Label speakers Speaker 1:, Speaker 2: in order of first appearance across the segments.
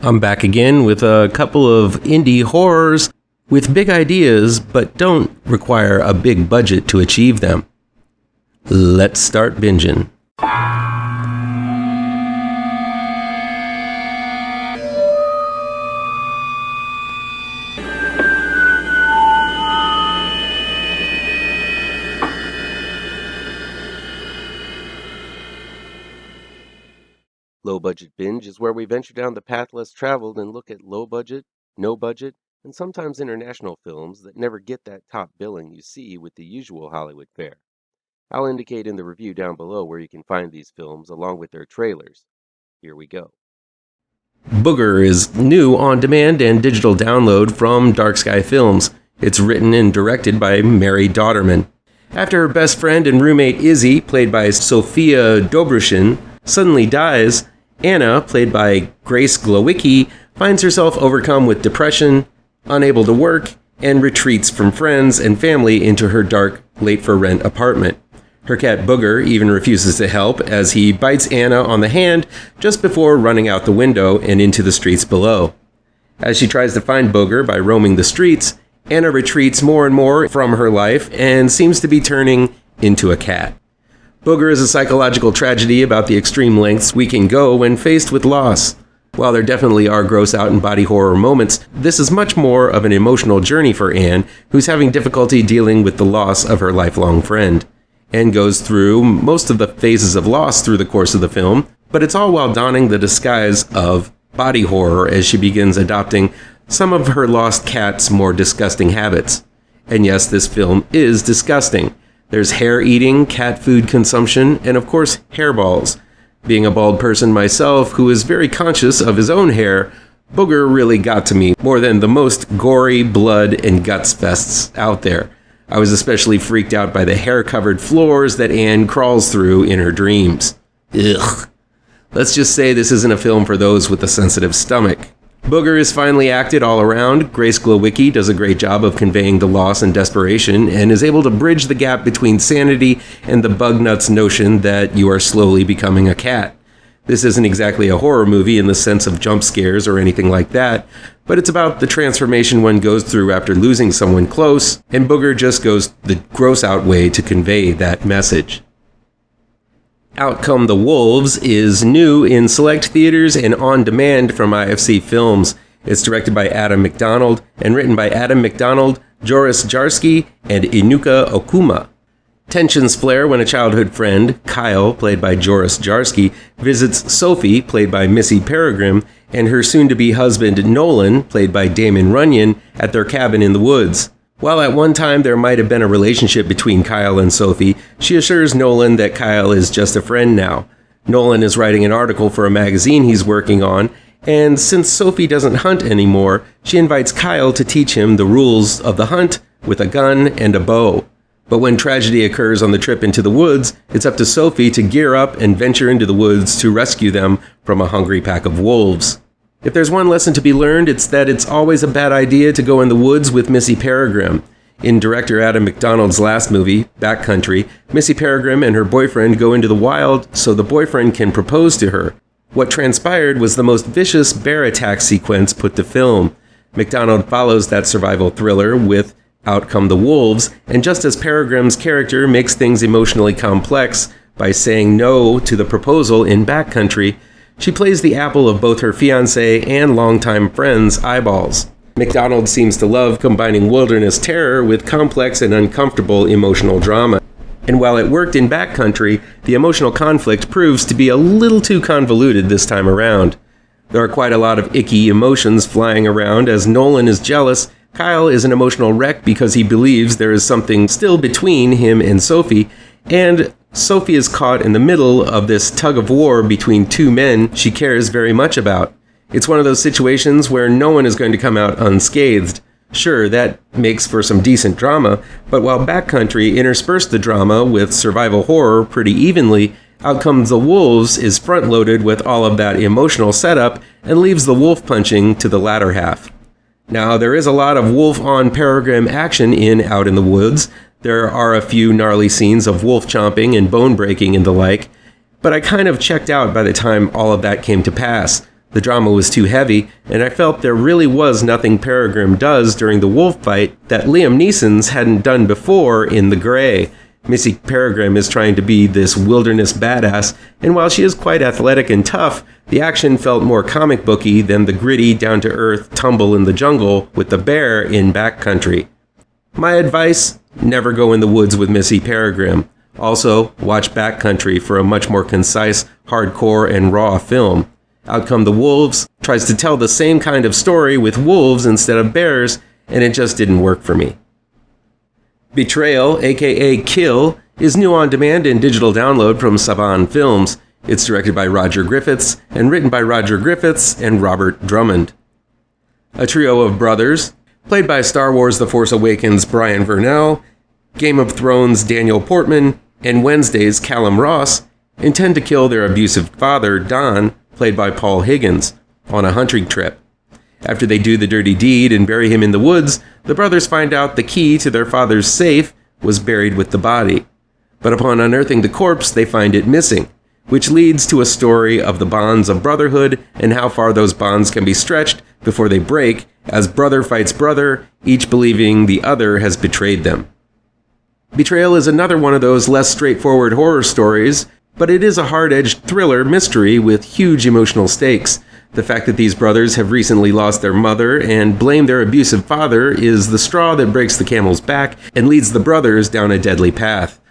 Speaker 1: I'm back again with a couple of indie horrors with big ideas but don't require a big budget to achieve them. Let's start binging. Low Budget Binge is where we venture down the path less traveled and look at low budget, no budget, and sometimes international films that never get that top billing you see with the usual Hollywood fare. I'll indicate in the review down below where you can find these films along with their trailers. Here we go. BOOGER is new on demand and digital download from Dark Sky Films. It's written and directed by Mary Dauterman. After her best friend and roommate Izzy, played by Sophia Dobrushin, suddenly dies, Anna, played by Grace Glowicki, finds herself overcome with depression, unable to work, and retreats from friends and family into her dark, late-for-rent apartment. Her cat Booger even refuses to help as he bites Anna on the hand just before running out the window and into the streets below. As she tries to find Booger by roaming the streets, Anna retreats more and more from her life and seems to be turning into a cat. Booger is a psychological tragedy about the extreme lengths we can go when faced with loss. While there definitely are gross out and body horror moments, this is much more of an emotional journey for Anne, who's having difficulty dealing with the loss of her lifelong friend. Anne goes through most of the phases of loss through the course of the film, but it's all while donning the disguise of body horror as she begins adopting some of her lost cat's more disgusting habits. And yes, this film is disgusting. There's hair eating, cat food consumption, and of course, hairballs. Being a bald person myself who is very conscious of his own hair, Booger really got to me more than the most gory blood and guts fests out there. I was especially freaked out by the hair-covered floors that Anne crawls through in her dreams. Ugh. Let's just say this isn't a film for those with a sensitive stomach. Booger is finely acted all around. Grace Glowicki does a great job of conveying the loss and desperation and is able to bridge the gap between sanity and the bug nuts notion that you are slowly becoming a cat. This isn't exactly a horror movie in the sense of jump scares or anything like that, but it's about the transformation one goes through after losing someone close, and Booger just goes the gross out way to convey that message. Out Come the Wolves is new in select theaters and on demand from IFC Films. It's directed by Adam MacDonald and written by Adam MacDonald, Joris Jarsky, and Enuka Okuma. Tensions flare when a childhood friend, Kyle, played by Joris Jarsky, visits Sophie, played by Missy Peregrine, and her soon-to-be husband, Nolan, played by Damon Runyon, at their cabin in the woods. While at one time there might have been a relationship between Kyle and Sophie, she assures Nolan that Kyle is just a friend now. Nolan is writing an article for a magazine he's working on, and since Sophie doesn't hunt anymore, she invites Kyle to teach him the rules of the hunt with a gun and a bow. But when tragedy occurs on the trip into the woods, it's up to Sophie to gear up and venture into the woods to rescue them from a hungry pack of wolves. If there's one lesson to be learned, it's that it's always a bad idea to go in the woods with Missy Peregrine. In director Adam MacDonald's last movie, Backcountry, Missy Peregrine and her boyfriend go into the wild so the boyfriend can propose to her. What transpired was the most vicious bear attack sequence put to film. MacDonald follows that survival thriller with Out Come the Wolves, and just as Peregrine's character makes things emotionally complex by saying no to the proposal in Backcountry, she plays the apple of both her fiancé and longtime friend's eyeballs. MacDonald seems to love combining wilderness terror with complex and uncomfortable emotional drama. And while it worked in Backcountry, the emotional conflict proves to be a little too convoluted this time around. There are quite a lot of icky emotions flying around as Nolan is jealous, Kyle is an emotional wreck because he believes there is something still between him and Sophie, and Sophie is caught in the middle of this tug of war between two men she cares very much about. It's one of those situations where no one is going to come out unscathed. Sure, that makes for some decent drama, but while Backcountry interspersed the drama with survival horror pretty evenly, Out Comes the Wolves is front-loaded with all of that emotional setup and leaves the wolf punching to the latter half. Now, there is a lot of wolf-on-Peregrine action in Out in the Woods. There are a few gnarly scenes of wolf chomping and bone breaking and the like, but I kind of checked out by the time all of that came to pass. The drama was too heavy, and I felt there really was nothing Peregrine does during the wolf fight that Liam Neeson's hadn't done before in The Grey. Missy Peregrine is trying to be this wilderness badass, and while she is quite athletic and tough, the action felt more comic booky than the gritty, down-to-earth tumble in the jungle with the bear in backcountry. My advice, never go in the woods with Missy Peregrine. Also, watch Backcountry for a much more concise, hardcore, and raw film. Out Come the Wolves tries to tell the same kind of story with wolves instead of bears, and it just didn't work for me. Betrayal, aka Kill, is new on demand and digital download from IFC Films. It's directed by Rodger Griffiths and written by Rodger Griffiths and Robert Drummond. A trio of brothers, played by Star Wars The Force Awakens' Brian Vernel, Game of Thrones' Daniel Portman, and Wednesday's Callum Ross, intend to kill their abusive father, Don, played by Paul Higgins, on a hunting trip. After they do the dirty deed and bury him in the woods, the brothers find out the key to their father's safe was buried with the body. But upon unearthing the corpse, they find it missing, which leads to a story of the bonds of brotherhood and how far those bonds can be stretched before they break, as brother fights brother, each believing the other has betrayed them. Betrayal is another one of those less straightforward horror stories, but it is a hard-edged thriller mystery with huge emotional stakes. The fact that these brothers have recently lost their mother and blame their abusive father is the straw that breaks the camel's back and leads the brothers down a deadly path.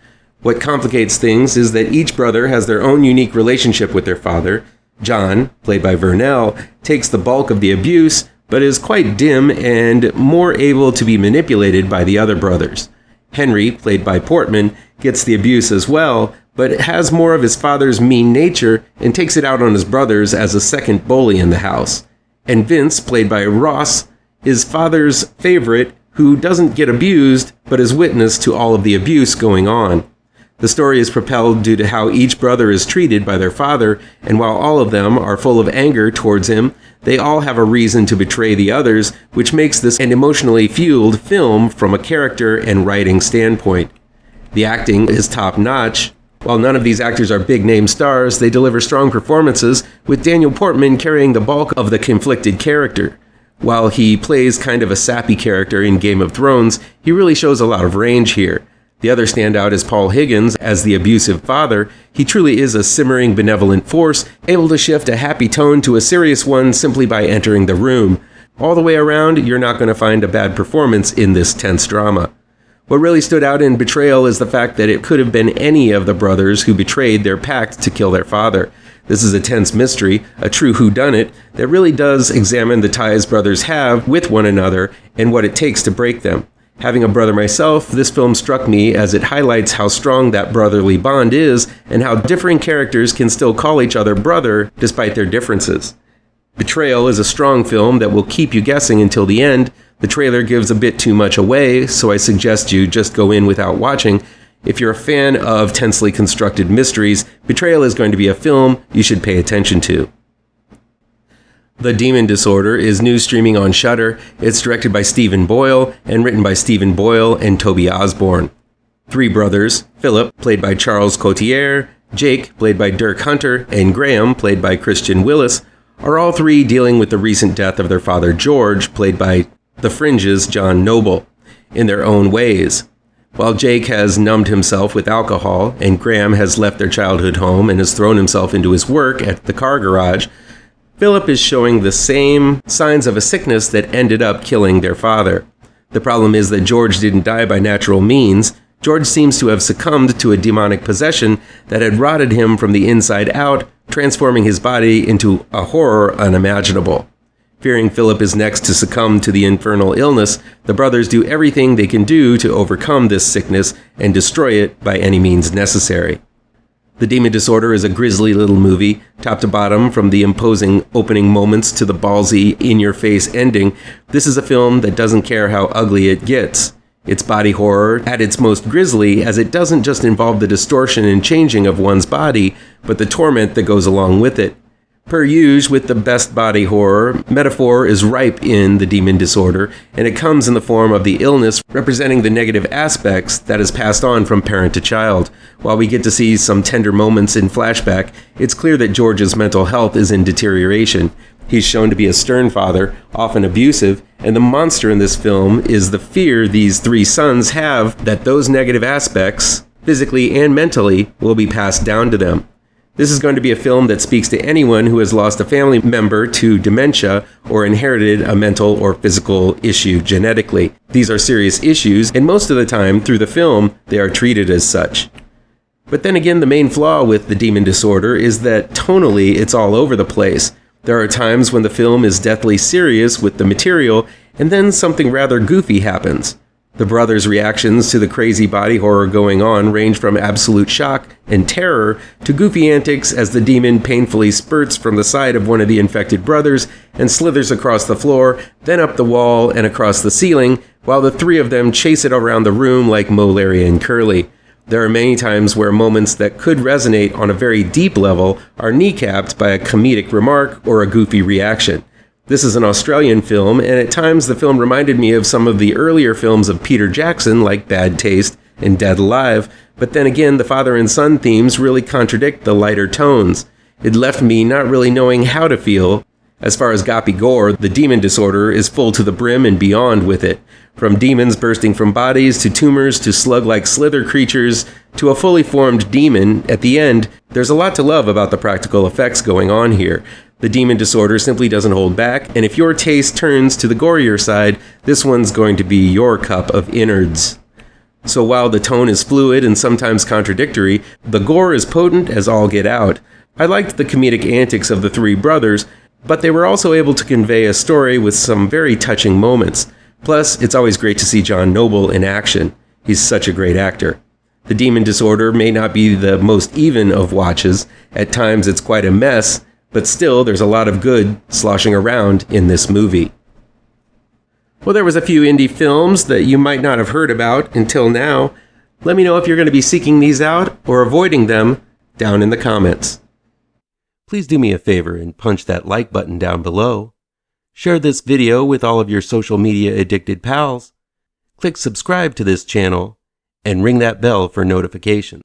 Speaker 1: What complicates things is that each brother has their own unique relationship with their father. John, played by Vernel, takes the bulk of the abuse, but is quite dim and more able to be manipulated by the other brothers. Henry, played by Portman, gets the abuse as well, but has more of his father's mean nature and takes it out on his brothers as a second bully in the house. And Vince, played by Ross, is father's favorite who doesn't get abused, but is witness to all of the abuse going on. The story is propelled due to how each brother is treated by their father, and while all of them are full of anger towards him, they all have a reason to betray the others, which makes this an emotionally fueled film from a character and writing standpoint. The acting is top-notch. While none of these actors are big-name stars, they deliver strong performances, with Daniel Portman carrying the bulk of the conflicted character. While he plays kind of a sappy character in Game of Thrones, he really shows a lot of range here. The other standout is Paul Higgins as the abusive father. He truly is a simmering, benevolent force, able to shift a happy tone to a serious one simply by entering the room. All the way around, you're not going to find a bad performance in this tense drama. What really stood out in Betrayal is the fact that it could have been any of the brothers who betrayed their pact to kill their father. This is a tense mystery, a true whodunit, that really does examine the ties brothers have with one another and what it takes to break them. Having a brother myself, this film struck me as it highlights how strong that brotherly bond is and how differing characters can still call each other brother despite their differences. Betrayal is a strong film that will keep you guessing until the end. The trailer gives a bit too much away, so I suggest you just go in without watching. If you're a fan of tensely constructed mysteries, Betrayal is going to be a film you should pay attention to. The Demon Disorder is new streaming on Shudder. It's directed by Stephen Boyle and written by Stephen Boyle and Toby Osborne. Three brothers, Philip, played by Charles Cotier, Jake, played by Dirk Hunter, and Graham, played by Christian Willis, are all three dealing with the recent death of their father George, played by The Fringe's John Noble, in their own ways. While Jake has numbed himself with alcohol, and Graham has left their childhood home and has thrown himself into his work at the car garage, Philip is showing the same signs of a sickness that ended up killing their father. The problem is that George didn't die by natural means. George seems to have succumbed to a demonic possession that had rotted him from the inside out, transforming his body into a horror unimaginable. Fearing Philip is next to succumb to the infernal illness, the brothers do everything they can do to overcome this sickness and destroy it by any means necessary. The Demon Disorder is a grisly little movie, top to bottom, from the imposing opening moments to the ballsy, in-your-face ending. This is a film that doesn't care how ugly it gets. It's body horror at its most grisly, as it doesn't just involve the distortion and changing of one's body, but the torment that goes along with it. Per usual with the best body horror, metaphor is ripe in The Demon Disorder, and it comes in the form of the illness representing the negative aspects that is passed on from parent to child. While we get to see some tender moments in flashback, it's clear that George's mental health is in deterioration. He's shown to be a stern father, often abusive, and the monster in this film is the fear these three sons have that those negative aspects, physically and mentally, will be passed down to them. This is going to be a film that speaks to anyone who has lost a family member to dementia or inherited a mental or physical issue genetically. These are serious issues, and most of the time, through the film, they are treated as such. But then again, the main flaw with the demon disorder is that tonally it's all over the place. There are times when the film is deathly serious with the material, and then something rather goofy happens. The brothers' reactions to the crazy body horror going on range from absolute shock and terror to goofy antics as the demon painfully spurts from the side of one of the infected brothers and slithers across the floor, then up the wall and across the ceiling, while the three of them chase it around the room like Mo, Larry, and Curly. There are many times where moments that could resonate on a very deep level are kneecapped by a comedic remark or a goofy reaction. This is an Australian film, and at times the film reminded me of some of the earlier films of Peter Jackson like Bad Taste and Dead Alive, but then again the father and son themes really contradict the lighter tones. It left me not really knowing how to feel. As far as goppy gore, the demon disorder is full to the brim and beyond with it. From demons bursting from bodies, to tumors, to slug-like slither creatures, to a fully formed demon, at the end, there's a lot to love about the practical effects going on here. The demon disorder simply doesn't hold back, and if your taste turns to the gorier side, this one's going to be your cup of innards. So while the tone is fluid and sometimes contradictory, the gore is potent as all get out. I liked the comedic antics of the three brothers, but they were also able to convey a story with some very touching moments. Plus, it's always great to see John Noble in action. He's such a great actor. The demon disorder may not be the most even of watches. At times it's quite a mess, but still there's a lot of good sloshing around in this movie. Well, there was a few indie films that you might not have heard about until now. Let me know if you're going to be seeking these out or avoiding them down in the comments. Please do me a favor and punch that like button down below. Share this video with all of your social media addicted pals. Click subscribe to this channel and ring that bell for notifications.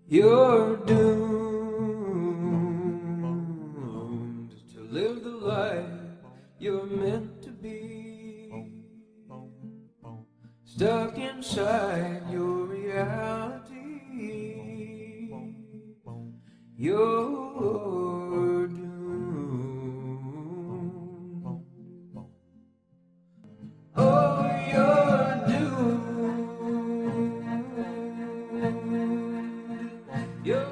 Speaker 1: You're doomed to live the life you're meant to be, stuck inside your reality. You're doomed. Oh, you're doomed. You're